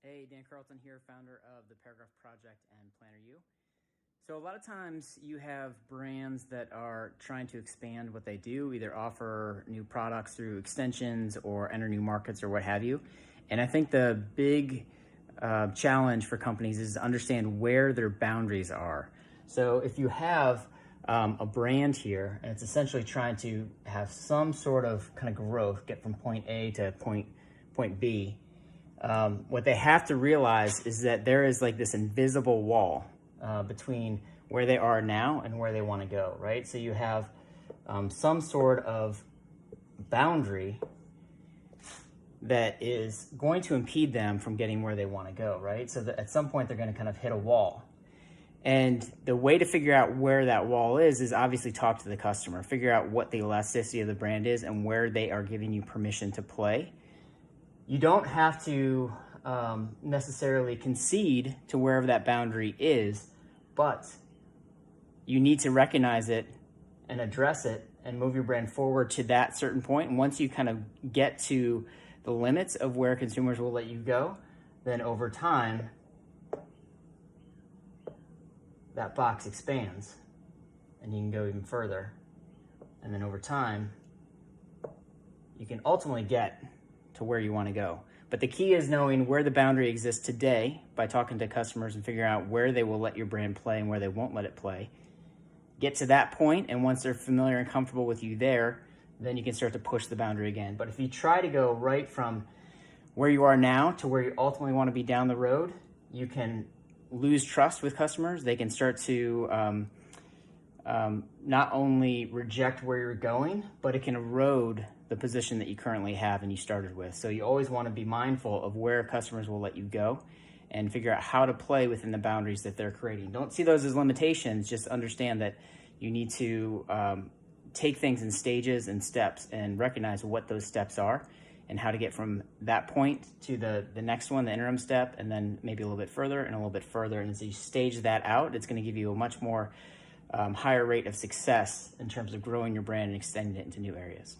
Hey, Dan Carlton here, founder of the Paragraph Project and Planner U. So a lot of times you have brands that are trying to expand what they do, either offer new products through extensions or enter new markets or what have you. And I think the big challenge for companies is to understand where their boundaries are. So if you have a brand here and it's essentially trying to have some sort of kind of growth, get from point A to point B, what they have to realize is that there is like this invisible wall between where they are now and where they want to go, right? So you have some sort of boundary that is going to impede them from getting where they want to go, right? So that at some point they're going to kind of hit a wall. And the way to figure out where that wall is obviously talk to the customer, figure out what the elasticity of the brand is and where they are giving you permission to play. You don't have to necessarily concede to wherever that boundary is, but you need to recognize it and address it and move your brand forward to that certain point. And once you kind of get to the limits of where consumers will let you go, then over time, that box expands and you can go even further. And then over time, you can ultimately get to where you want to go. But the key is knowing where the boundary exists today by talking to customers and figuring out where they will let your brand play and where they won't let it play. Get to that point, and once they're familiar and comfortable with you there, then you can start to push the boundary again. But if you try to go right from where you are now to where you ultimately want to be down the road, you can lose trust with customers. They can start to not only reject where you're going, but it can erode the position that you currently have and you started with. So you always want to be mindful of where customers will let you go and figure out how to play within the boundaries that they're creating. Don't see those as limitations, just understand that you need to take things in stages and steps and recognize what those steps are and how to get from that point to the next one, the interim step, and then maybe a little bit further and a little bit further. And as you stage that out, it's going to give you a much more higher rate of success in terms of growing your brand and extending it into new areas.